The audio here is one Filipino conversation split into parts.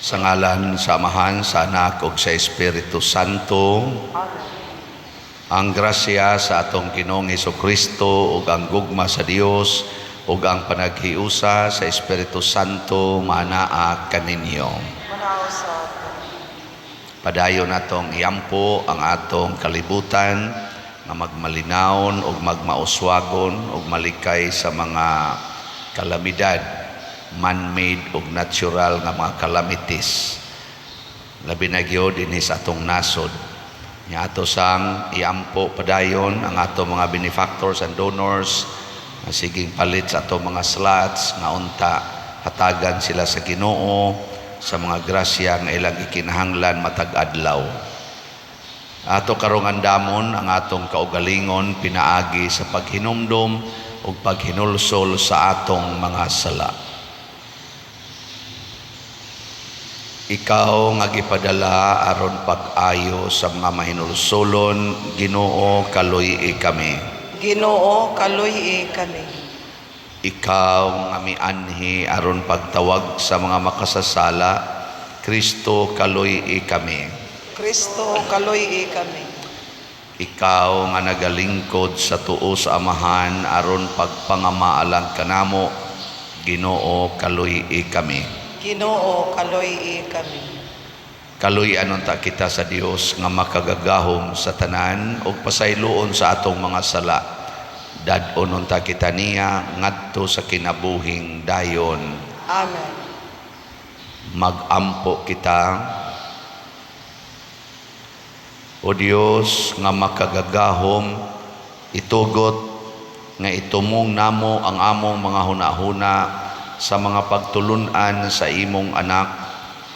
Sa ngalan sa Amahan, sa Anak, ug sa Espiritu Santo. Ang grasya sa atong Ginoong Hesukristo ug ang gugma sa Dios ug ang panaghiusa sa Espiritu Santo manaa kaninyo. Padayon natong iampo ang atong kalibutan nga magmalinawon ug magmauswagon ug malikay sa mga kalamidad, man-made ug natural nga mga calamities. Labi na gyud dinhi sa atong nasod. Nya ato sang iampo padayon ang atong mga benefactors and donors nga siging palit sa atong mga slots nga unta hatagan sila sa Ginoo sa mga grasya nga ilang ikinahanglan matag adlaw. Ato karong andamon ang atong kaugalingon pinaagi sa paghinumdom ug paghinulsol sa atong mga sala. Ikaw nga gipadala aron pag-ayo sa mga mahinulsolon, Ginoo kaluy-i kami. Ginoo kaluy-i kami. Ikaw nga mianhi aron pagtawag sa mga makasasala, Kristo kaluy-i kami. Kristo kaluy-i kami. Ikaw nga nagalingkod sa tuo sa Amahan aron pagpangamaalang kanamo, Ginoo kaluy-i kami. Ginoo kaluy-i kami. Kaluy-anon ta kita sa Dios nga makagagahom sa tanan ug pasayloon sa atong mga sala. Dad-onon ta kita niya ngadto sa kinabuhing dayon. Amen. Magampo kita. O Dios nga makagagahom, itugot nga itumong namo ang among mga hunahuna sa mga pagtulunan sa imong anak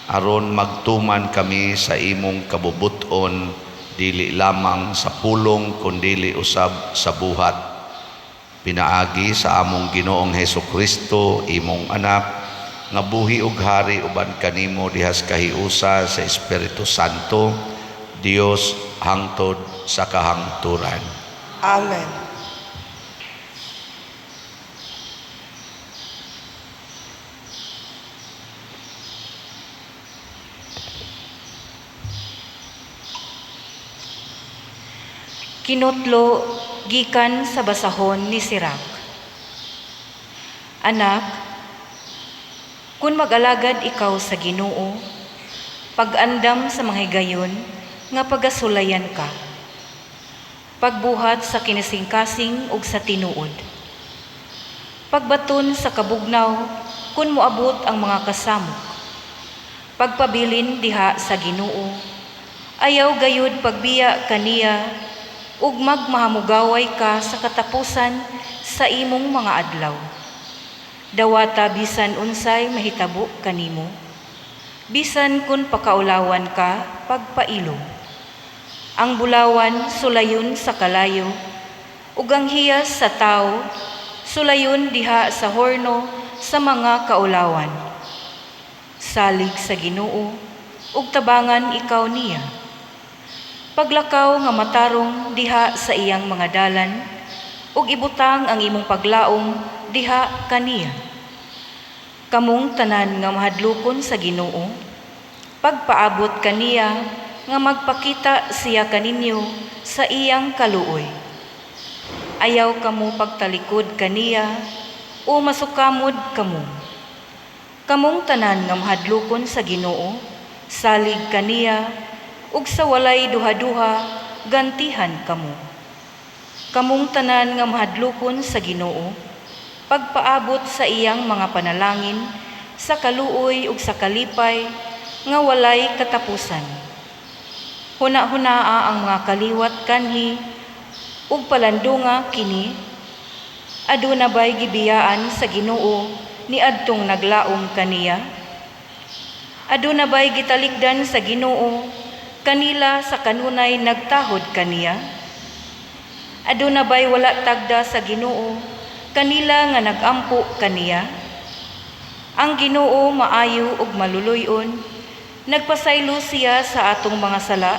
aron magtuman kami sa imong kabubuton dili lamang sa pulong kundi usab sa buhat. Pinaagi sa among Ginoong Hesukristo imong anak nga buhi ug hari uban kanimo dihas kahiusa sa Espiritu Santo, Dios hangtod sa kahangturan. Amen. Kinutlo gikan sa basahon ni Sirach. Anak, kun mag-alagad ikaw sa Ginoo, pag-andam sa mga higayon nga pagasulayan ka, pagbuhat sa kinasingkasing ug sa tinuod, pagbaton sa kabugnaw kun moabot ang mga kasamok, pagpabilin diha sa Ginoo, ayaw gayud pagbiya kaniya ug magmahamugaway ka sa katapusan sa imong mga adlaw. Dawata bisan unsay mahitabo kanimo, bisan kun pakaulawan ka pagpailom. Ang bulawan sulayon sa kalayo, ug ang hiyas sa tao sulayon diha sa horno sa mga kaulawan. Salig sa Ginoo, ug tabangan ikaw niya. Paglakaw nga matarong diha sa iyang mga dalan, ug ibutang ang imong paglaom diha kaniya. Kamong tanan nga mahadlokon sa Ginoo, pagpaabot kaniya nga magpakita siya kaninyo sa iyang kaluoy. Ayaw kamo pagtalikod kaniya o masukamod kamo. Kamong tanan nga mahadlokon sa Ginoo, salig kaniya ug sa walay duha-duha gantihan kamo. Kamong tanan nga mahadlokon sa Ginoo, pagpaabot sa iyang mga panalangin sa kaluoy ug sa kalipay nga walay katapusan. Huna-hunaa ang mga kaliwat kanhi ug palandunga kini. Aduna bay gibiyaan sa Ginoo ni adtong naglaom kaniya? Aduna bay gitalikdan sa Ginoo kanila sa kanunay nagtahod kaniya? Aduna bay wala tagda sa Ginoo kanila nga nagampo kaniya? Ang Ginoo maayo ug maluluyon, nagpasaylo siya sa atong mga sala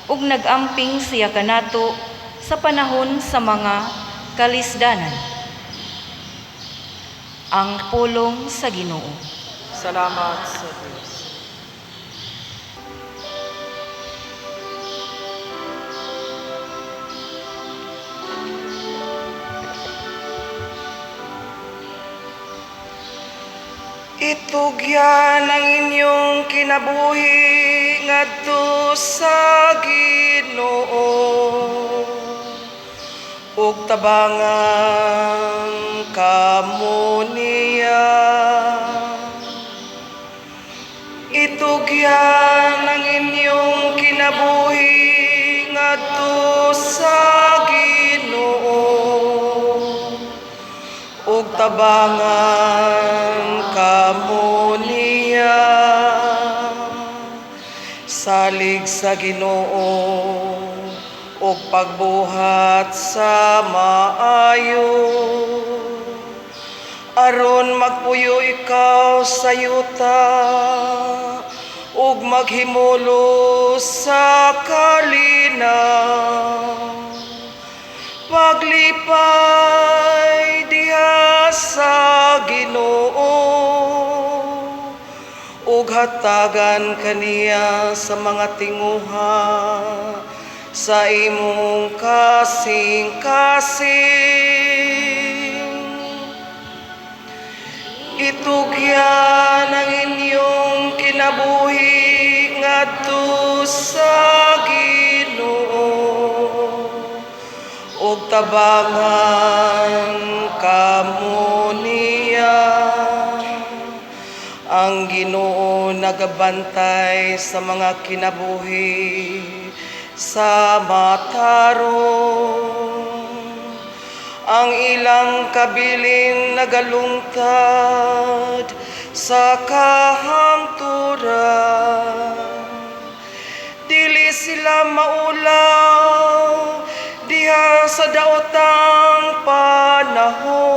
ug nagamping siya kanato sa panahon sa mga kalisdanan. Ang pulong sa Ginoo. Salamat sa Diyos. Itugyan ang inyong kinabuhi ngadto sa Ginoo. Ug tabangan kamo niya. Itugyan ang inyong kinabuhi ngadto sa Ginoo. Ug tabangan kamo niya. Salig sa Ginoo ug pagbuhat sa maayo. Aron magpuyo ikaw sa yuta ug maghimulo sa kalinaw. Paglipay diha sa Ginoo ug hatagan kaniya sa mga tinguha sa imong kasing-kasing. Itugyan ang inyong kinabuhi ngadto sa Ginoo. Ug tabangan kamo niya. Ang Ginoo nagabantay sa mga kinabuhi sa matarong. Ang ilang kabilin nagalungtad sa kahangturan. Dili sila maulaw diha sa daotang panahon.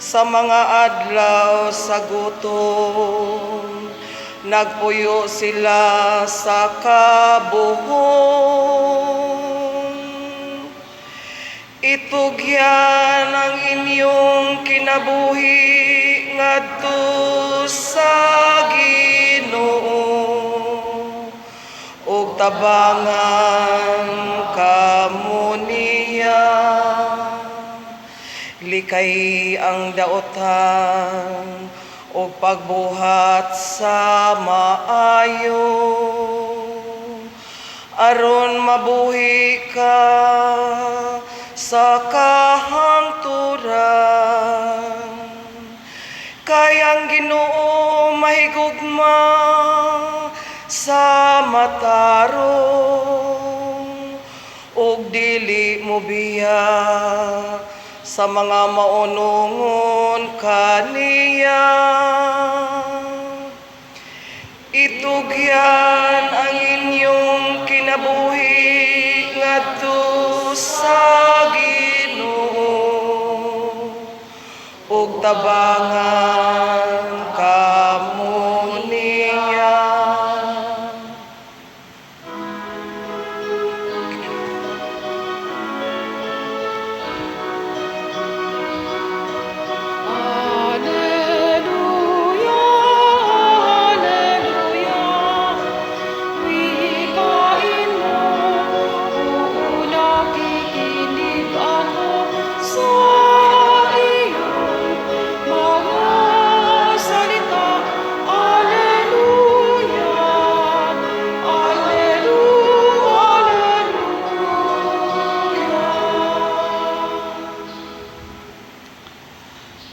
Sa mga adlaw sa gutom, nagpuyo sila sa kabuhon. Itugyan ang inyong kinabuhi ngadto sa Ginoo. Ug tabangan kamo niya. Likay ang daotan ug pagbuhat sa maayo. Aron mabuhi ka sa kahangturan. Kay ang Ginoo mahigugma sa matarong ug dili mo biya sa mga maunungon kaniya. Itugyan ang inyong kinabuhi ngadto sa Ginoo. Ug tabangan kamo niya.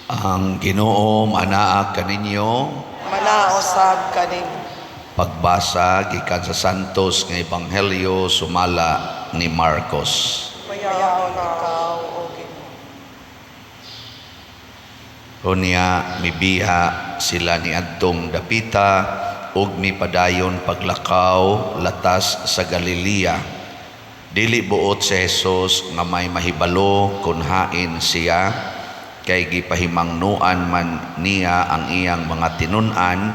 Ang Ginoo manaa kaninyo. Manaosab kanimo. Pagbasa gikan sa Santos nga Ebanghelyo sumala ni Marcos. Payaon ikaw o Ginoo. Unya mibiha sila ni adtong dapita ug mipadayon paglakaw latas sa Galilea. Dili buot si Jesus nga may mahibalo kun hain siya, kay gipahimangnuan man niya ang iyang mga tinun-an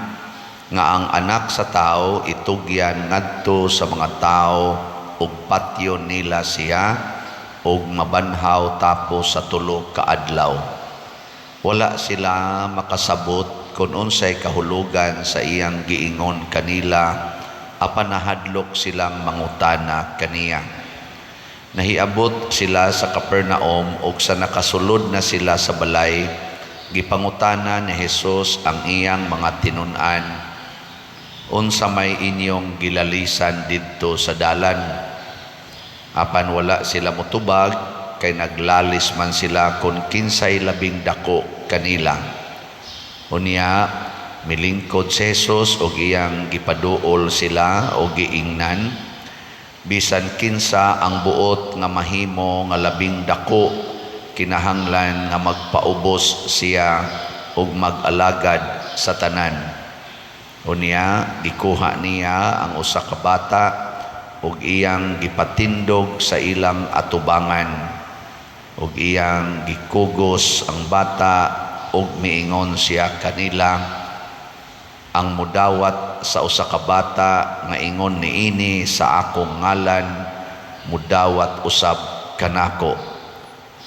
nga ang anak sa tao itugyan ngadto sa mga tao ug patyo nila siya ug mabanhaw tapos sa tulo ka adlaw. Wala sila makasabot kung unsay kahulugan sa iyang giingon kanila, apan nahadlok silang mangutana kaniya. Nahiabot sila sa Capernaum ug sa nakasulod na sila sa balay, gipangutana ni Hesus ang iyang mga tinun-an, unsa may inyong gilalisan didto sa dalan? Apan wala sila motubag, kay naglalis man sila kung kinsay labing dako kanila. Unya, milingkod si Jesus og iyang gipaduol sila o giingnan, bisan kinsa ang buot nga mahimo nga labing dako, kinahanglan nga magpaubos siya og mag-alagad sa tanan. Unya, gikuha niya ang usa ka bata ug iyang gipatindog sa ilang atubangan, ug iyang gikugos ang bata ug miingon siya kanila, ang mudawat sa usa ka bata nga ingon niini sa akong ngalan, mudawat usab kanako,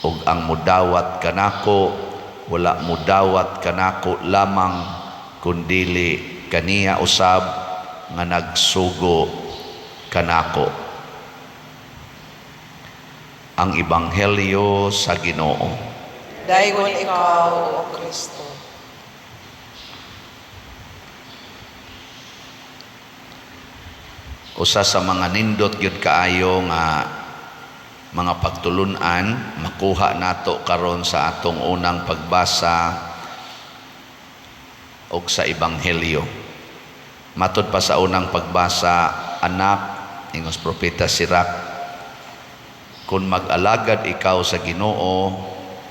ug ang mudawat kanako wala mudawat kanako lamang, kundili kaniya usab nga nagsugo kanako. Ang Ebanghelyo sa Ginoo. Dayon ikaw, O Kristo. Usa sa mga nindot gyud kaayo nga mga pagtulunan makuha nato karon sa atong unang pagbasa og sa Ebanghelyo. Matod pa sa unang pagbasa, anak, ingos propeta Sirak, kung mag-alagad ikaw sa Ginoo,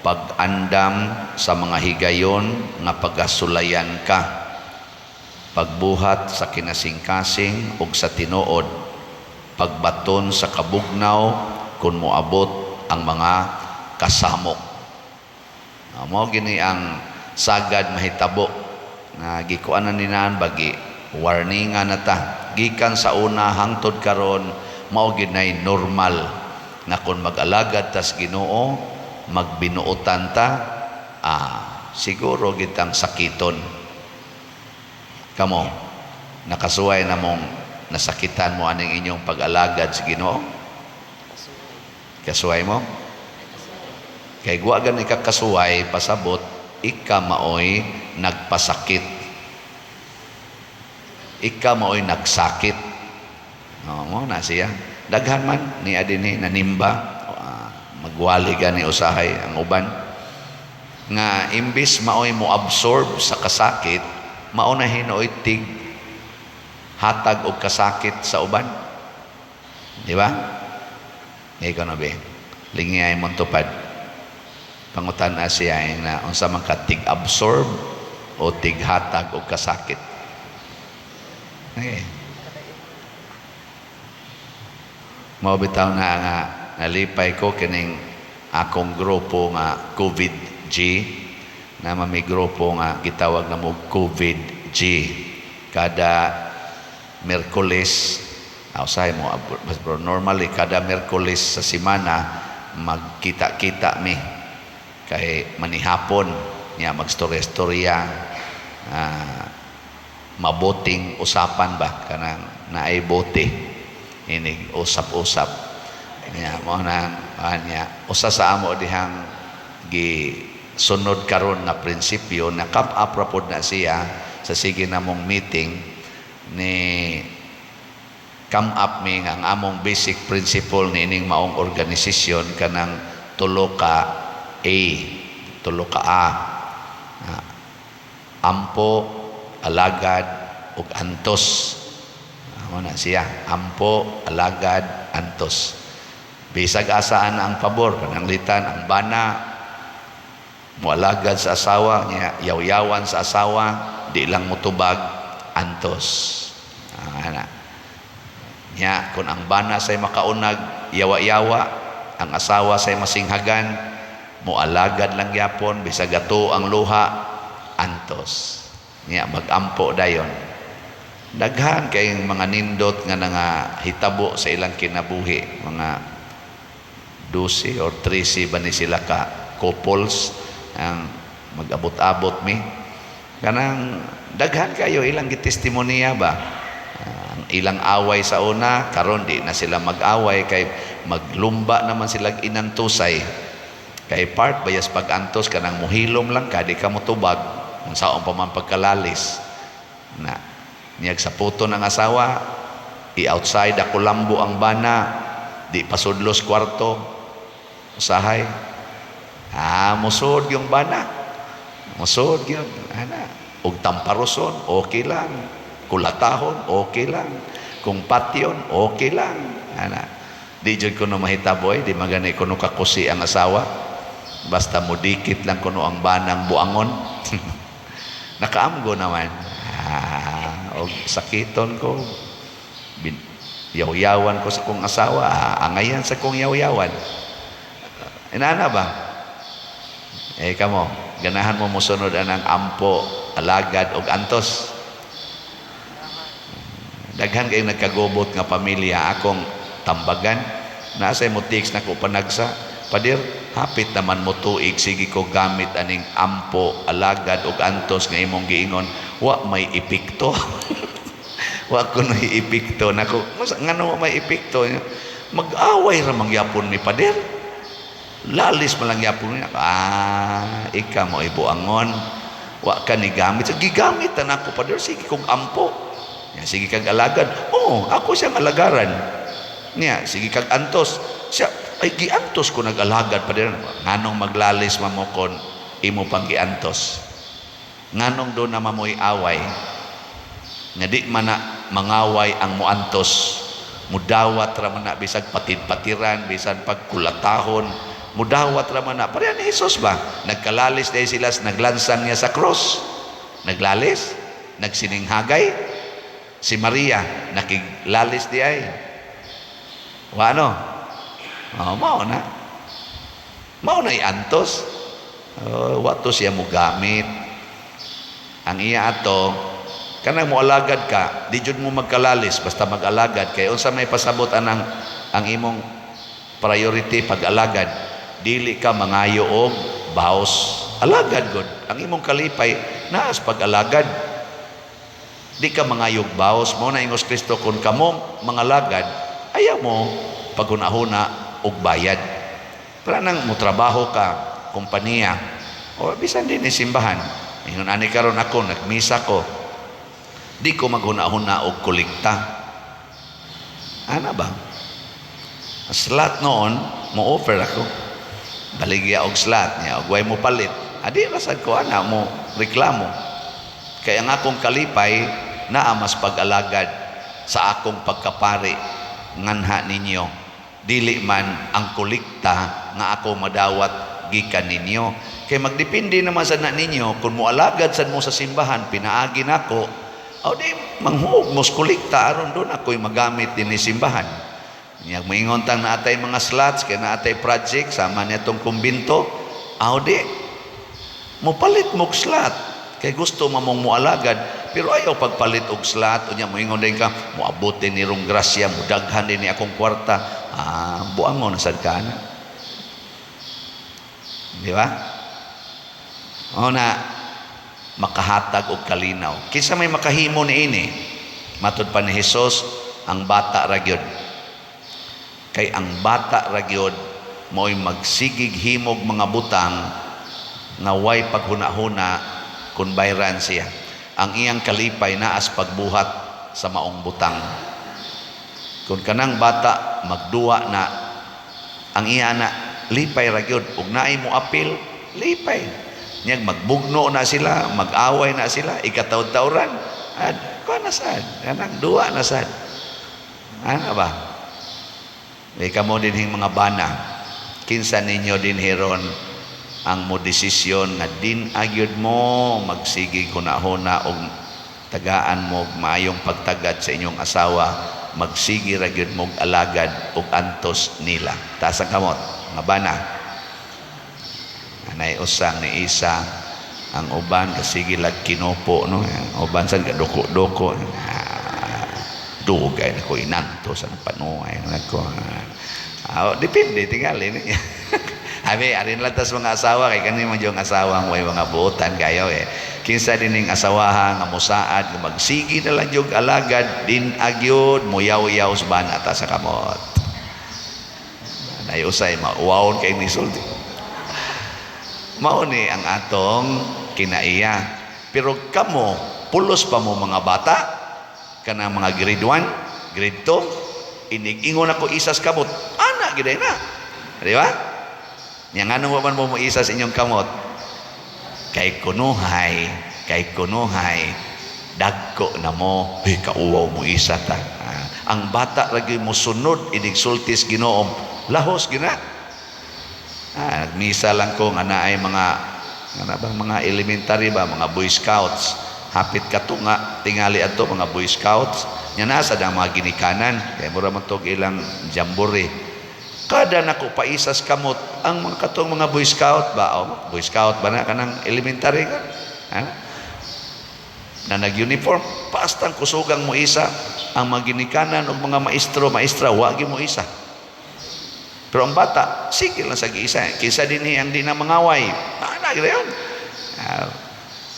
pag-andam sa mga higayon nga pagasulayan ka, pagbuhat sa kinasingkasing ug sa tinuod, pagbaton sa kabugnaw kung moabot ang mga kasamok. Mao gini ang sagad mahitabo nga gikuanan ninan bagi warningan nata gikan sa una hangtod karon, mao ginay normal na kung mag-alagad tas Ginoo, magbinuotan ta, siguro gitang sakiton. Kamo, nakasuway na mong nasakitan mo aning inyong pag-alagad sa Ginoo? Kasuway mo? Kay guwagan ikakasuway, pasabot, ika maoy nagpasakit. Ika maoy nagsakit. Mo na siya. Daghan man ni adini nanimba. Magwali gani usahay ang uban nga imbis maoy mo absorb sa kasakit, mao na hinoy tig hatag og kasakit sa uban, di ba? Ikaw na be lingay mo tupad pangutan na siya na unsa man ka tig absorb o tig hatag og kasakit. Okay. Mao bitaw na nga nalipay ko kining akong grupo nga COVID-G, na may grupo nga gitawag na mo COVID-G. Kada Miyerkules, usahay mo, normally kada Miyerkules sa semana magkita-kita mi kay manihapon niya magstorya-storya, maboting usapan ba kanang naay bote ini usap-usap. Ya, mo na niya usa sa amo dihang gisunod karon na prinsipyo na come-up rapod na siya sa sige namong meeting ni come up mi nga ang among basic principle ni ining maong organisasyon kanang tulo ka A, ampo, alagad ug antos. Mo na siya, ampo, alagad, antos. Bisag asaan ang pabor, kanang litan, ang bana, mualagad sa asawa, niya, yaw-yawan sa asawa, di lang mutubag, antos. Niya, kung ang bana say makaunag, yawa-yawa, ang asawa say masinghagan, mualagad lang yapon, bisag ato ang luha, antos. Niya, mag-ampo dayon. Daghan kayong mga nindot nga hitabo sa ilang kinabuhi, mga 12 or 13 ba ni sila ka couples ang mag-abot-abot mi kanang daghan kayo ilang gitestimonya ba ang ilang away sa una karon di na sila mag-away kay maglumba naman sila inantusay Kay part bayas pag-antos ka nang muhilom lang ka, di ka motubag, kung saan pa man pagkalalis. Na, niyag sa puto ng asawa, i-outside ako lambo ang bana, di pasudlos kwarto, usahay. Musod yung bana. Musod yun. Ug tamparoson, okay lang. Kulatahon, okay lang. Kung patyon, okay lang. Di dyan ko no mahitaboy, di magani ko no kakusi ang asawa. Basta mo dikit lang ko no ang banang buangon. Nakaamgo naman. O sakiton ko. Yaw-yawan ko sa kong asawa. Angayan sa kong yaw-yawan. Inana ba? Kamo, ganahan mo musunod anang ampo, alagad, og antos. Daghan kayong nagkagubot nga pamilya, akong tambagan, nasa mo tiks na ko panagsa, padir, hapit naman mo tuig, sige ko gamit aning ampo, alagad, og antos nga imong giingon, wa may epekto. Wa ko no epekto, nako, nga no may epekto, mag-away ra mangyapon ni padir. Lalis mo lang yapon niya. Ika mo ibuangon. Wa ka ni gamit. So, gigamit na ako pa doon. Sige kong ampo. Sige kag alagad. Ako siyang alagaran. Sige kag antos. Siya, ay giantos ko nag-alagad pa doon. Nganong maglalis mamokon, imo pang giantos. Nganong doon na mamoy away. Nga di man na mangaway ang muantos. Mudawat raman na bisag patid-patiran, bisag pagkulatahon. Mudawat raman na. Pareha ni Jesus ba? Nagkalalis dahil sila, naglansang niya sa cross. Naglalis, nagsininghagay. Si Maria, nakiglalis di ay. Wano? Mao na. Mao na iantos. Wato siya mo gamit. Ang iya ato, kanang mo alagad ka, di jud mo magkalalis, basta mag-alagad. Kaya unsa may pasabot ang imong priority pag-alagad. Dili ka mangayo og baos. Alagad gud. Ang imong kalipay naas pag-alagad. Di ka mangayog baos mo na ingos Kristo kung kamo mangalagad, ayaw mo paghunahuna og bayad. Para nang mo trabaho ka, kompanya, o bisan din ni simbahan. Ingon ani karon ako nagmisa ko. Di ko maghunahuna og kolekta. Ana ba? Slot noon, mo offer ako. Baligya og slot niya, og way mo palit. Adi rasad ko ana mo reklamo. Kaya ang akong kalipay naa mas pag-alagad sa akong pagkapari nganha ninyo. Dili man ang kolekta nga ako madawat gikan ninyo. Kay magdepende naman sa na ninyo kung moalagad sad mo sa simbahan pinaagi nako. O di manghuog mo sa kolekta aron doon ako'y magamit din ni simbahan. Niyag maingon tang naatay mga slots, kaya naatay project, sama niya itong kumbinto. Di, mupalit mo slot. Kaya gusto mamong mualagad, pero ayaw pagpalit og slot. O niya, maingon din ka, muabutin ni rong grasya, mudaghan din ni akong kwarta. Buang mo, nasad ka na. Di ba? Makahatag og kalinaw. Kisa may makahimo ni ini, matud pa ni Jesus, ang bata ragyod. Kay ang bata ragyod mo'y magsigig himog mga butang nga way paghuna-huna kung bayran siya. Ang iyang kalipay naas pagbuhat sa maong butang. Kung kanang bata magduwa na ang iya na lipay ragyod ug naay mo apil, lipay. Nyag magbugno na sila, mag-away na sila, ikataw-tawran. Kuha na sad, kanang duwa na sad. Ano ba? Ika mo din mga bana, kinsa ninyo din hiron ang mo desisyon nga din agyod mo magsigig hunahuna og tagaan mo maayong pagtagad sa inyong asawa, magsigi ra gyud mo alagad og antos nila. Taas ang kamot, mga bana. Anay usang ni isa ang uban kasigi lag kinopo no, uban sad doko-doko. Dugay na ko inanto sa panuay nako. Depende tingali ni. Abi arin lantas mga asawa kay kani man yung asawa way mga buotan kayo Kinsa din ning asawaha nga mosaad nga magsigi na lang yung alagad din agyod moyaw-yaw sa banata sa kamot. Nay usay mauwawon kay ni sulti. Mao ni ang atong kinaiya. Pero kamo, pulos pa mo mga bata, kanang mga grade 1, grade 2, inig-ingon ako isas kamot, anak gid na. Di ba? Yang anong waman mo isas inyong kamot? Kay kunuhay, dagko na mo, kauwaw mo isa ta. Ang bata lagi mo sunod, inig sultis Ginoom, lahos gina. Nagmisa lang ko nga naay mga elementary ba, mga Boy Scouts. Hapit katunga tingali ato mga Boy Scouts. Nya nasa ang mga ginikanan. Kaya mura man tog ilang jamboree. Kada nako paisas kamot ang mga katong mga Boy Scout ba? Boy Scout ba na kanang elementary ka? Na nag-uniform, pastang kusugang mo isa. Ang mga ginikanan o mga maestra, wagi mo isa. Pero ang bata, sige lang sa isa. Kisa din ang di na mangaway. Yun.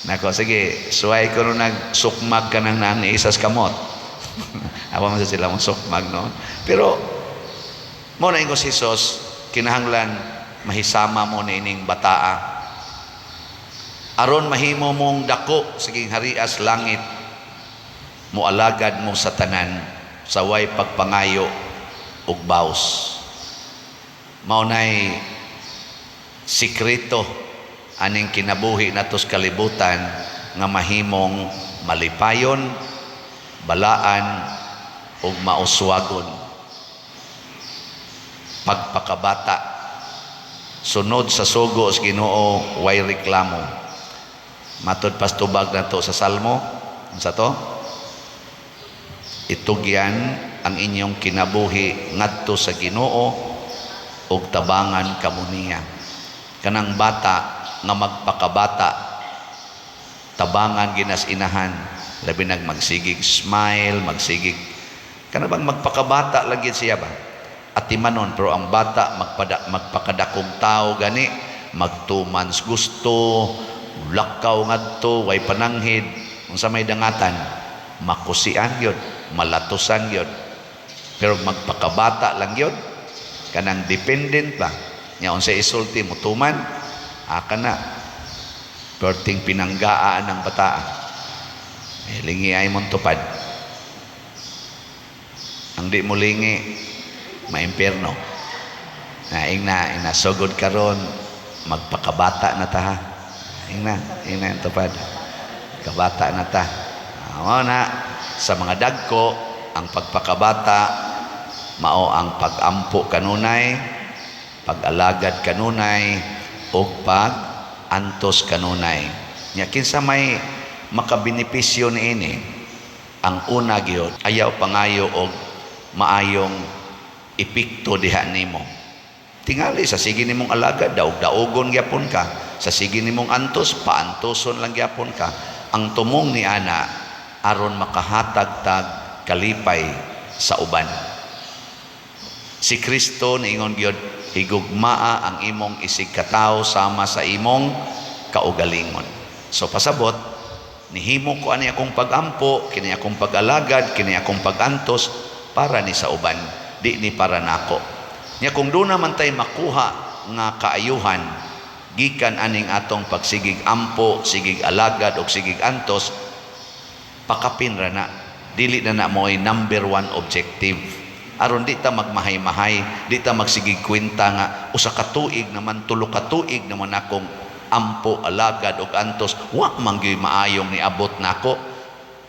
Nako, sige, suway ko nung nagsukmag ka ng nang isas kamot. Awa mo sa sila mong sukmag noon. Pero, mo na ingos Hesus, kinahanglan mahisama mo na ining bataa. Aron mahimo mong dako, siging harias langit, mualagad mo sa tanan, saway pagpangayo ug baos. Maunay sikreto aning kinabuhi natos kalibutan nga mahimong malipayon, balaan ug mauswagon. Pagpakabata, sunod sa sugo sa Ginoo, way reklamo. Matod pastubag nato sa Salmo, sa to, itugyan ang inyong kinabuhi ngadto sa Ginoo ug tabangan kamuniya. Kanang bata nga magpakabata, tabangan ginas inahan, labi nag magsigig smile, magsigig kana bang magpakabata lagi siya ba? Atimanon, pero ang bata magpakadakong tao gani, magtumans gusto, lakaw ngadto, way pananghid, unsa may dangatan, makusian yun, malatusan yun. Pero magpakabata lang yun, kanang dependent pa. Nya unsay isulti mo tuman, aka na. Perting pinanggaan ng bata. Lingi ay mong tupad. Ang di mo lingi, maimpierno. Ing na sugod karon, magpakabata na ta ha. Ing na ang tupad. Kabata na ta. Amo na sa mga dagko, ang pagpakabata mao ang pag-ampo kanunay, pag-alagad kanunay, o pag-antos kanunay. Nya kinsa may makabenepisyo niini, ang una gyud ayaw pangayo og maayong epekto diha nimo. Tingali sa sige nimong alagad, daog-daogon gyapon ka. Sa sige nimong antos, paantoson lang gyapon ka. Ang tumong ni ana aron makahatag-tag kalipay sa uban. Si Kristo niingon gyud, higugmaa ang imong isig katao sama sa imong kaugalingon. So pasabot, nihimo ko ani akong pagampo, kini akong pag-alagad, kini akong pagantos para ni sa uban, di ni para nako. Nya kung doon naman tay makuha nga kaayuhan gikan aning atong pagsigig ampo, sigig alagad o sigig antos, pakapin ra na, dili na mo'y number 1 objective. Aron di ta magmahay-mahay, di ta magsigig kwenta nga usa ka tuig naman, tulo ka tuig naman akong ampo, alagad og antos, wa man gyud maayong niabot nako.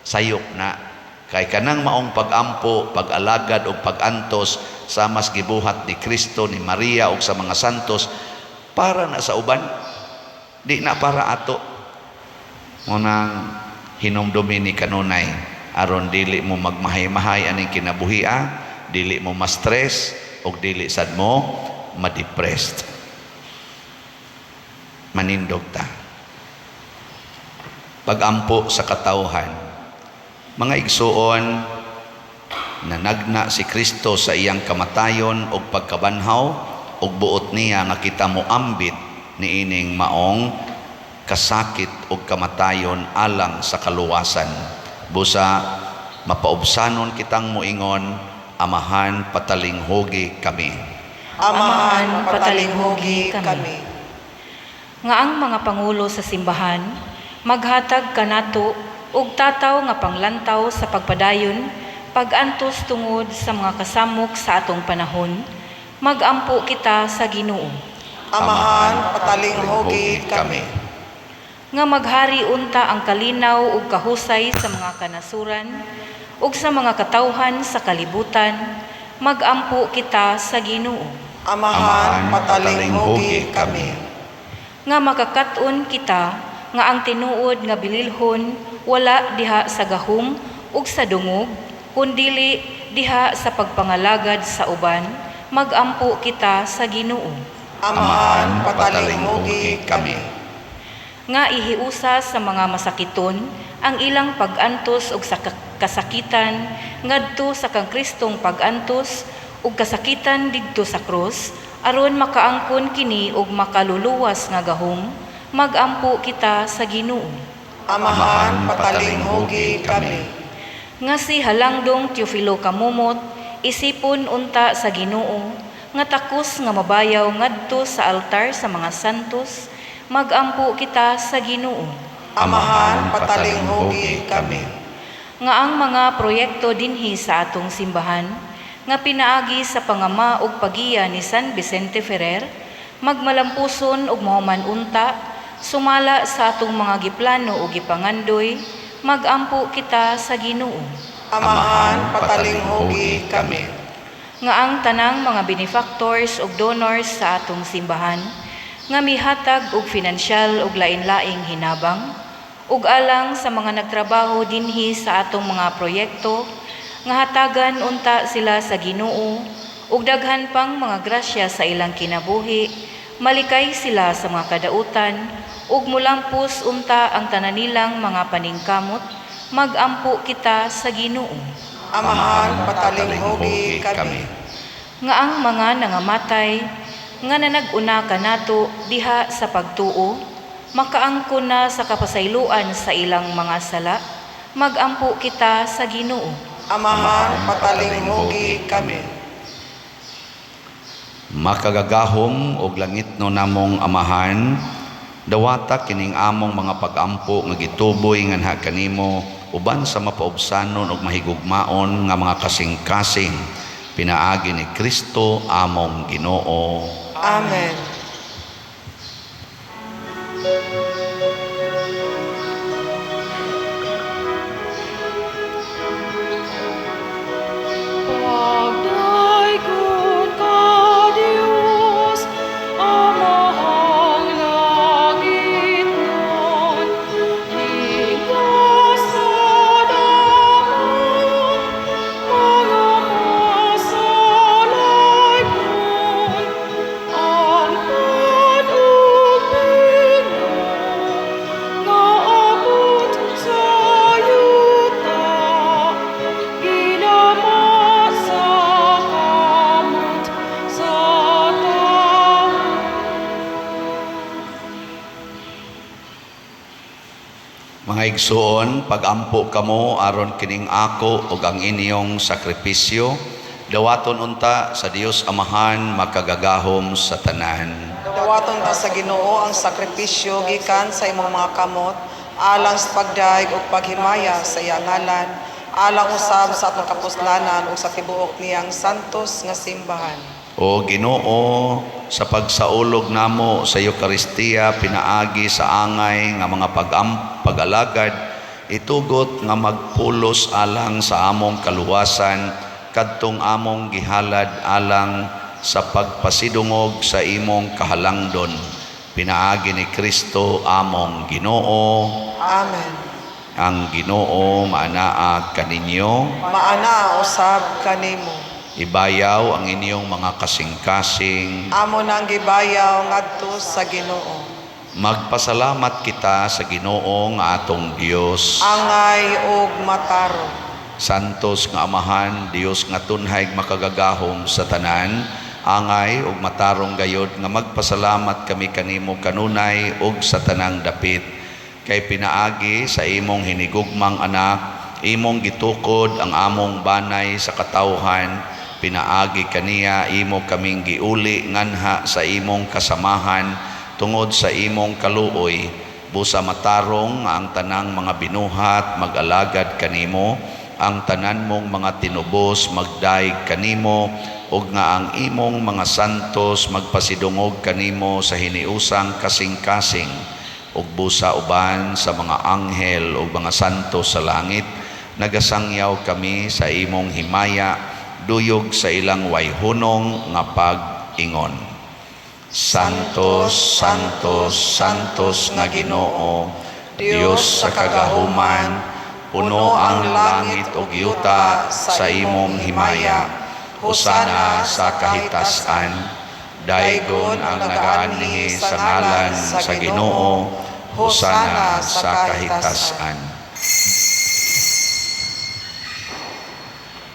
Sayop na kay kanang maong pag-ampo, pag-alagad og pag-antos sa mas gibuhat ni Kristo, ni Maria ug sa mga santos para na sa uban, di na para ato. Munang hinumdumi ni kanunay aron dili mo magmahay-mahay aning kinabuhia, dili mo ma-stress o dili sad mo ma-depressed. Manindog ta. Pag-ampo sa katawhan, mga igsuon, nanagna si Kristo sa iyang kamatayon o pagkabanhaw o buot niya nga kita mo ambit ni ining maong kasakit o kamatayon alang sa kaluwasan. Busa mapaubsanon kitang moingon, Amahan, patalinghogi kami. Amahan, patalinghogi kami. nga ang mga pangulo sa simbahan maghatag kanato og tataw nga panglantaw sa pagpadayon pagantos tungod sa mga kasamok sa atong panahon. Magampo kita sa Ginoo. Amahan, patalinghogi kami. Nga maghari unta ang kalinaw ug kahusay sa mga kanasuran ug sa mga katawhan sa kalibutan. Magampo kita sa Ginoo. Amahan, patalinghogi kami. Nga makakat-on kita nga ang tinuod nga bililhon wala diha sa gahom ug sa dungog, kundili diha sa pagpangalagad sa uban. Magampo kita sa Ginoo. Amahan, patalinghogi kami. Nga ihiusa sa mga masakiton ang ilang pag-antos ug sa kasakitan ngadto sa kang Kristong pag-antos ug kasakitan didto sa krus aron makaangkon kini ug makaluluwas nga gahom. Magampo kita sa Ginoo. Amahan, patalinghogi kami. Nga si Halangdong Teofilo Kamumot isipon unta sa Ginoo nga takos nga mabayaw ngadto sa altar sa mga santos. Magampo kita sa Ginoo. Amahan, patalinghogi kami. Nga ang mga proyekto dinhi sa atong simbahan nga pinaagi sa pangama ug pagiya ni San Vicente Ferrer magmalampuson ug mahuman unta sumala sa atong mga giplano ug gipangandoy. Magampo kita sa Ginoo. Amahan, patalinghogi kami. Nga ang tanang mga benefactors ug donors sa atong simbahan nga mihatag og pinansyal ug lain-laing hinabang ug alang sa mga nagtrabaho dinhi sa atong mga proyekto nga hatagan unta sila sa Ginoo ug daghan pang mga grasya sa ilang kinabuhi. Malikay sila sa mga kadautan ug mulampos unta ang tanan nilang mga paningkamot. Magampo kita sa Ginoo. Amahan, patalinghogi kami. Nga ang mga nangamatay nga nanag-una kanato diha sa pagtuo makaangkon na sa kapasayloan sa ilang mga sala. Magampo kita sa Ginoo. Amahan, patalinghogi kami. Makagagahom og langit no namong Amahan, dawata kining among mga pag-ampo nga gituboy nganha kanimo uban sa mapaubsanon ug mahigugmaon nga mga kasing-kasing pinaagi ni Kristo among Ginoo. Amen. Pagdaigod ka, Diyos, amahang langit nun, higlas sa damon, mga masalay nun, ang panubig mo, nga abot sa yuta, ginama sa kamot sa tao. Mga igsoon, pagampo kamo aron kining ako ug ang inyong sakripisyo, dawaton unta sa Dios Amahan makagagahom sa tanan. Dawaton ta sa Ginoo ang sakripisyo gikan sa imong mga kamot, alang sa pagdaig ug paghimaya sa iyang ngalan, alang usab sa atong kapuslanan ug sa tibuok niyang santos nga simbahan. O Ginoo, sa pagsaulog namo sa Eucharistia pinaagi sa angay nga mga pag-alagad, itugot nga magpulos alang sa among kaluwasan kadtong among gihalad alang sa pagpasidungog sa imong kahalangdon. Pinaagi ni Kristo among Ginoo. Amen. Ang Ginoo maanaa kaninyo. Maana usab kanimo. Ibayaw ang inyong mga kasing-kasing. Amo nang gibayaw ngadto sa Ginoo. Magpasalamat kita sa Ginoo nga atong Dios. Angay ug mataro. Santos nga Amahan, Dios nga tunhay makagagahom sa tanan, angay ug matarong gayod nga magpasalamat kami kanimo kanunay ug sa tanang dapit. Kay pinaagi sa imong hinigugmang anak, imong gitukod ang among banay sa katawhan, pinaagi kaniya imo kaming giuli nganha sa imong kasamahan tungod sa imong kaluoy, busa matarong nga ang tanang mga binuhat mag-alagad kanimo, ang tanan mong mga tinubos magdaig kanimo, ug nga ang imong mga santos magpasidungog kanimo sa hiniusang kasing-kasing, ug busa uban sa mga anghel ug mga santos sa langit, nagasangyaw kami sa imong himaya, duyog sa ilang wayhunong nga pag-ingon. Santos, Santos, Santos nga Ginoo, Dios sa kagahuman, puno ang langit ug yuta sa imong himaya. Hosana sa kahitasan, daygon ang nagaanhi sa ngalan sa Ginoo. Hosana sa kahitasan.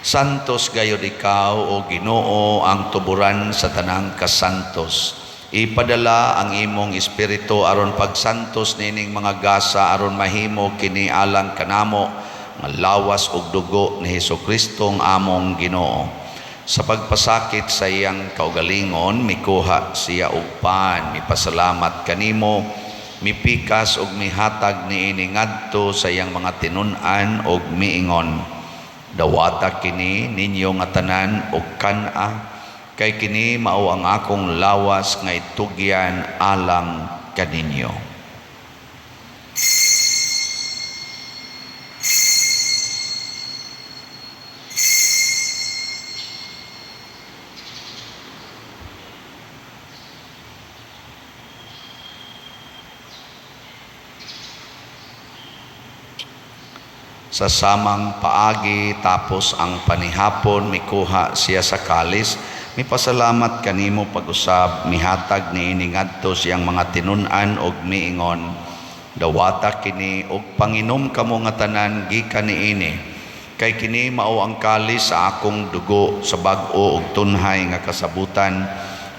Santos gayud ikaw o Ginoo, ang tuburan sa tanang kasantos. Ipadala ang imong espiritu aron pagsantos nining mga gasa aron mahimo kini alang kanamo nga lawas ug dugo ni Hesukristo ang among Ginoo. Sa pagpasakit sa iyang kaugalingon, mikuha siya og pan, mipasalamat kanimo, mipikas ug mihatag niini ngadto sa iyang mga tinun-an ug miingon, dawata kini ninyo nga tanan ug kan-a, kay kini mao ang akong lawas nga itugyan alang kaninyo. Sa samang paagi tapos ang panihapon, mikuha siya sa kalis, mipasalamat kanimo pag-usab, mihatag niini ngadto siyang mga tinun-an og miingon, dawata kini og panginom kamo nga tanan gikan niini, kay kini mao ang kalis sa akong dugo sa bag-o ug tunhay nga kasabutan,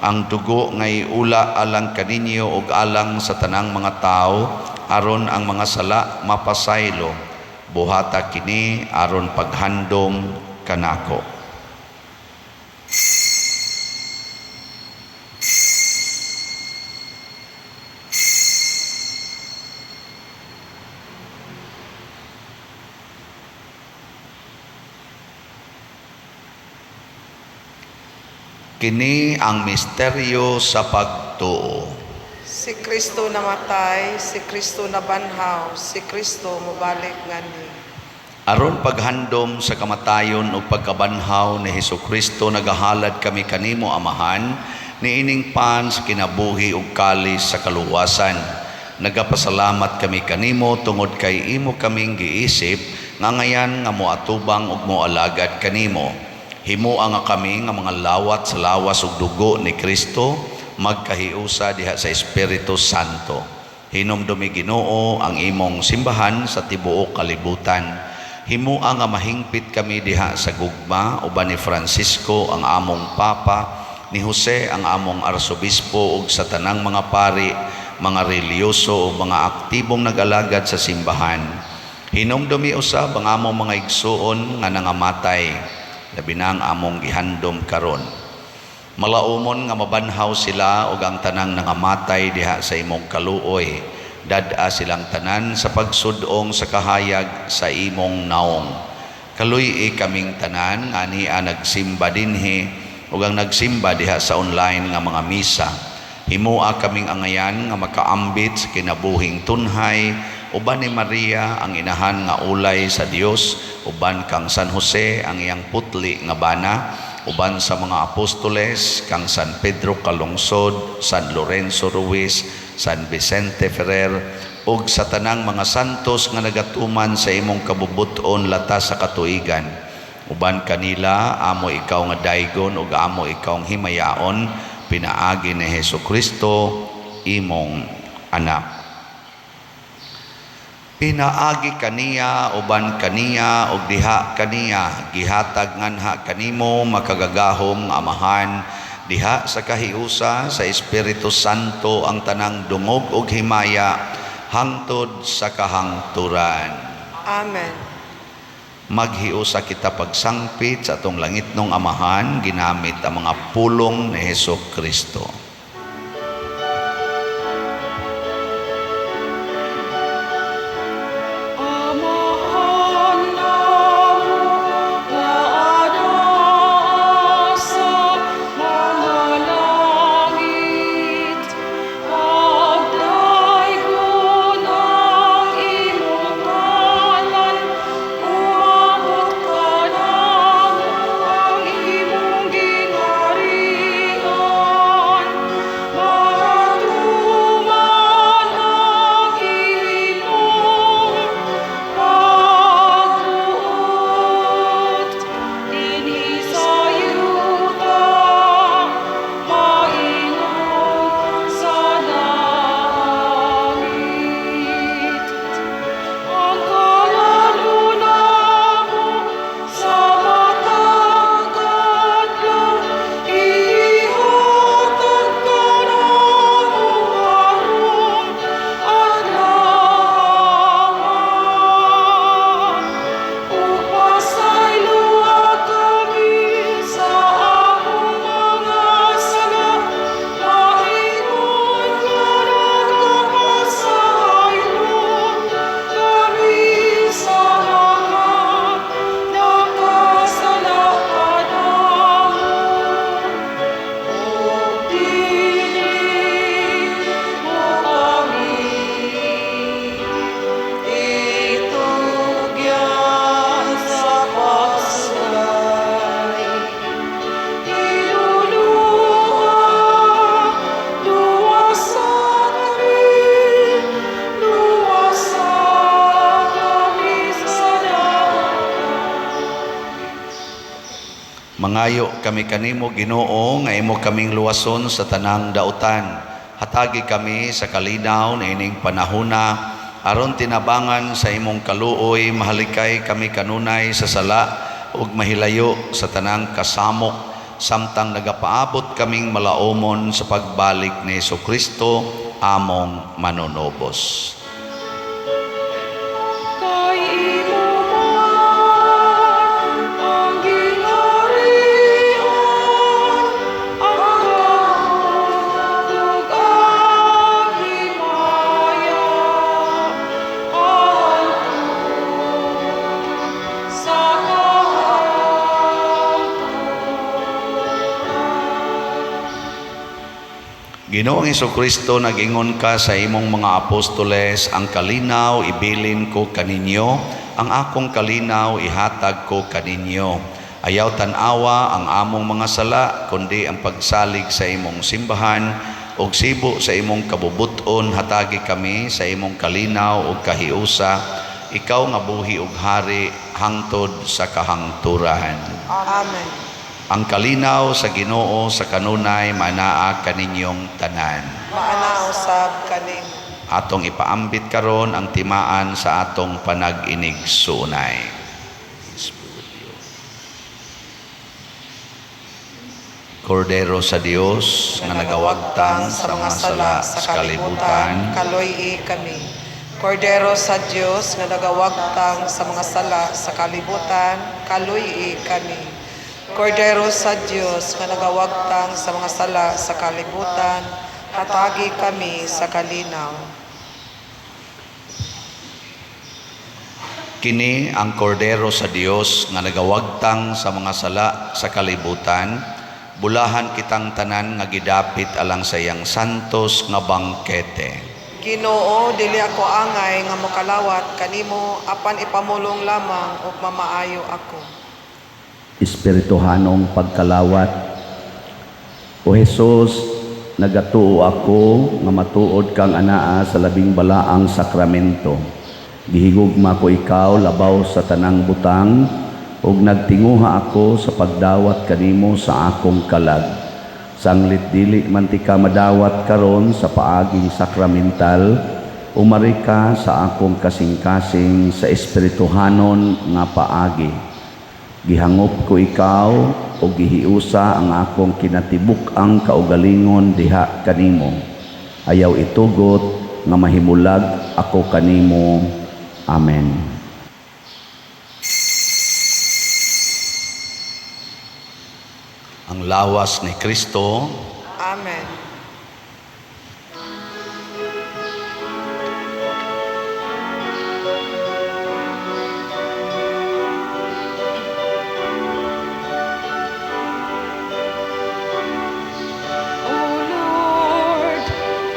ang dugo nga iula alang kaninyo ug alang sa tanang mga tao, aron ang mga sala mapasaylo. Buhata kini aron paghandom kanako. Kini ang misteryo sa pagtuo. Si Kristo namatay, si Kristo nabanhaw, si Kristo mobalik ngani. Aron paghandom sa kamatayon o pagkabanhaw ni Hesukristo, nagahalad kami kanimo Amahan, niining pan sa kinabuhi ug kalis sa kaluwasan. Nagapasalamat kami kanimo tungod kay imo kaming giisip nga ngayan nga moatubang ug moalagad kanimo. Himua nga kami nga mga lawat sa lawas ug dugo ni Kristo, magkahiusa diha sa Espiritu Santo. Hinumdumi Ginoo ang imong simbahan sa tibuok kalibutan. Himua nga mahingpit kami diha sa gugma, uban ni Francisco ang among Papa, ni Jose ang among Arsobispo ug sa tanang mga pari, mga reliyoso o mga aktibong nag-alagad sa simbahan. Hinumdumi usab ang among mga igsuon nga nangamatay, labi na ang among gihandom karon. Malaumon nga mabanhaw sila ug ang tanang nangamatay diha sa imong kaluoy. Dad-a silang tanan sa pagsudong sa kahayag sa imong naong. Kaluy kaming tanan nga niya nagsimba dinhi ug ang nagsimba diha sa online nga mga misa. Himua kaming angayan nga makaambit sa kinabuhing tunhay, uban ni Maria ang inahan nga ulay sa Dios, uban kang San Jose ang iyang putli nga bana, uban sa mga apostoles kang San Pedro Calungsod, San Lorenzo Ruiz, San Vicente Ferrer, ug sa tanang mga santos nga nagatuman sa imong kabubuton latas sa katuigan. Uban kanila amo ikaw nga daygon ug amo ikaw ang himayaon, pinaagi ni Hesukristo imong anak. Pinaagi kaniya, uban kaniya, ug diha kaniya, gihatag nganha kanimo makagagahom Amahan, diha sa kahiusa sa Espiritu Santo ang tanang dungog ug himaya, hangtod sa kahangturan. Amen. Maghiusa kita pagsangpit sa atong langitnong Amahan, ginamit ang mga pulong ni Hesukristo. Mangayo kami kanimo Ginoo nga imo kaming luwason sa tanang dautan. Hatagi kami sa kalinaw na ining panahona aron tinabangan sa imong kaluoy, mahalikay kami kanunay sa sala ug mahilayo sa tanang kasamok samtang nagapaabot kaming malaumon sa pagbalik ni Jesucristo among manunobos. Kay imo man ang gingharian, ang kahon ug ang himaya, hangtod sa Ginoong Jesucristo, nag-ingon ka sa imong mga apostoles, ang kalinaw ibilin ko kaninyo, ang akong kalinaw ihatag ko kaninyo. Ayaw tanawa ang among mga sala, kundi ang pagsalig sa imong simbahan, ug sibo sa imong kabubuton, hatagi kami sa imong kalinaw ug kahiusa, ikaw nga buhi ug hari hangtod sa kahangturan. Amen. Ang kalinaw sa Ginoo sa kanunay manaa kaninyong tanan. Maana usab kanin. Atong ipaambit karon ang timaan sa atong panag-inig sunay. Kordero sa Dios nga nagawagtang sa mga sala sa kalibutan, kaloy kami. Kordero sa Dios nga nagawagtang sa mga sala sa kalibutan, kaloy kami. Kordero sa Dios nga nagawagtang sa mga sala sa kalibutan, hatagi kami sa kalinaw. Kini ang kordero sa Dios nga nagawagtang sa mga sala sa kalibutan, bulahan kitang tanan nga gidapit alang sa iyang santos nga bangkete. Ginoo, dili ako angay nga mokalawat kanimo, apan ipamulong lamang ug mamaayo ako. Espirituhanong pagkalawat. O Jesus, nagatuo ako nga matuod kang anaa sa labing balaang sakramento. Gihigugma ko ikaw labaw sa tanang butang, ug nagtinguha ako sa pagdawat kanimo sa akong kalag. Sanglit dili man ti ka madawat karon sa paaging sakramental, umari ka sa akong kasing-kasing sa espirituhanon nga paagi. Gihangop ko ikaw o gihiusa ang akong kinatibuk ang kaugalingon diha kanimo. Ayaw itugot nga mahimulag ako kanimo. Amen. Ang lawas ni Kristo, Amen. O Lord,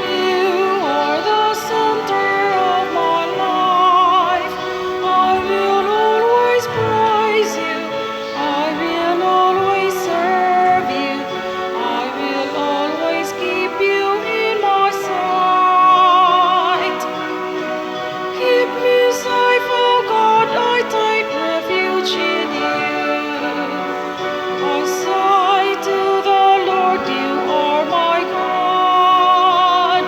you are the center of my life. I will always praise you. I will always serve you. I will always keep you in my sight. Keep me safe, oh God, I take refuge in you. I say to the Lord, you are my God.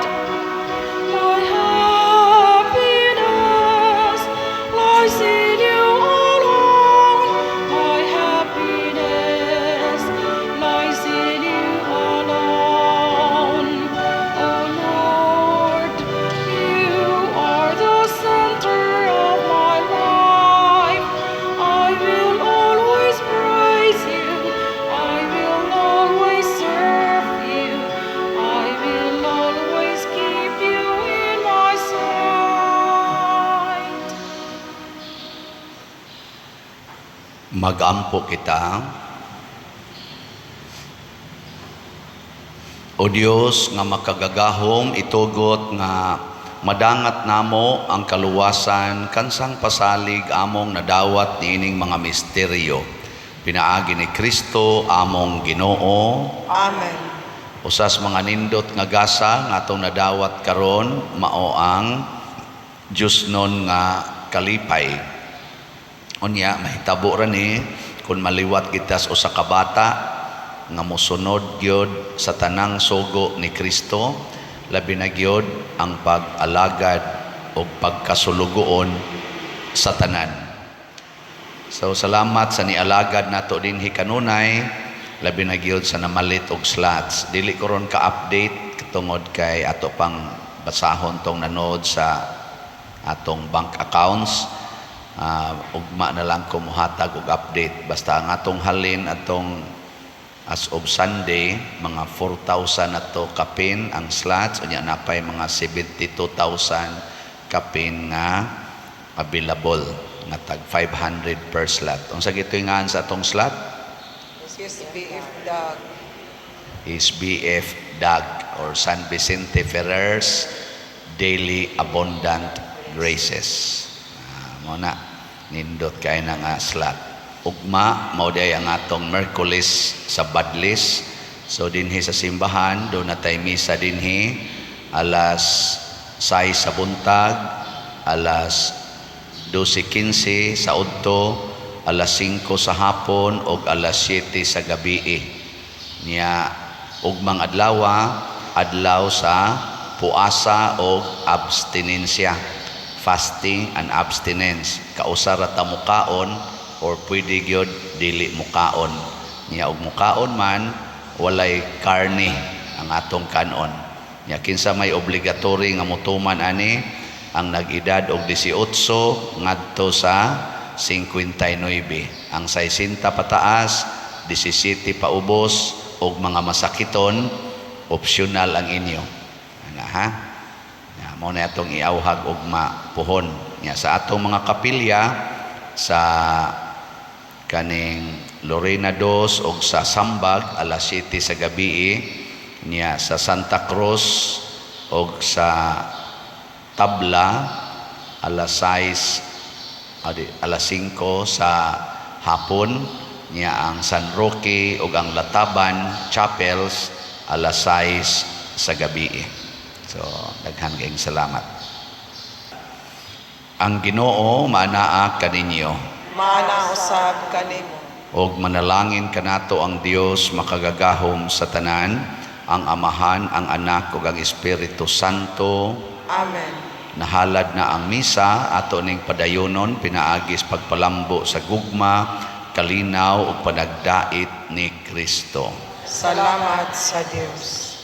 My happiness lies in you alone. My happiness lies in you alone. Oh Lord, you are the center of my life. I will always praise you. I will always serve you. I will always keep you in my sight. magampo kita. O Dios nga makagagahom, itugot nga madangat namo ang kaluwasan kansang pasalig among nadawat niining mga misteryo. Pinaagi ni Kristo among Ginoo. Amen. Usas mga nindot nga gasa nga atong nadawat karon mao ang Diyos nun nga kalipay. Unya mahitabo ra ni kung maliwat kita sa usa ka bata nga mosunod gyud sa tanang sugo ni Kristo, labi na gyud ang pag-alagad o pagkasulugoon sa tanan. So salamat sa nialagad nato dinhi kanunay, labi na gyud sa namalit og slots. Dili ko ron ka-update tungod kay ato pang basahon tong nanood sa atong bank accounts. Ugma na lang ko muhatag og update. Basta ang atong halin atong as of Sunday, mga 4,000 na to kapin ang slots. Unya napay mga 72,000 kapin nga available. Nga tag 500 per slot. Unsa gitoy-ngan sa atong slot? Yes, BF Dag. Is BF DAG or San Vicente Ferrer's Daily Abundant Graces. Muna, nindot kay na nga slot. Ugma, mauday ang atong Merkulis sa Badlis. So dinhi sa simbahan, doon na tayo misa dinhi, alas 6 sa buntag, alas 12:15 sa udto, alas 5 sa hapon, o alas 7 sa gabi. Niya, ugmang adlaw sa puasa o abstinensya, fasting and abstinence. Kausara ta mukaon or pwede gyud dili mukaon. Niya og mukaon man walay karne ang atong kanon. Niya kinsa may obligatory nga mutuman ani ang nag-edad og 18 ngadto sa 59. Ang 60 pataas, 17 paubos og mga masakiton, optional ang inyo. Ana ha? Mao na atong iawhag og mapuhon. Nya sa atong mga kapilya sa kaning Lorena Dos og sa Sambag alas 7 sa gabi, niya sa Santa Cruz og sa Tabla alas 6 alas 5 sa hapon, niya ang San Roque ug ang Lataban Chapels alas 6 sa gabi. So daghan kayong salamat. Ang Ginoo manaa kaninyo. Mana usab kanimo. Og manalangin kanato ang Dios makagagahom sa tanan, ang Amahan, ang Anak ug ang Espiritu Santo. Amen. Nahalad na ang misa, ato ning padayonon pinaagis pagpalambo sa gugma, kalinaw ug panagdait ni Kristo. Salamat sa Dios.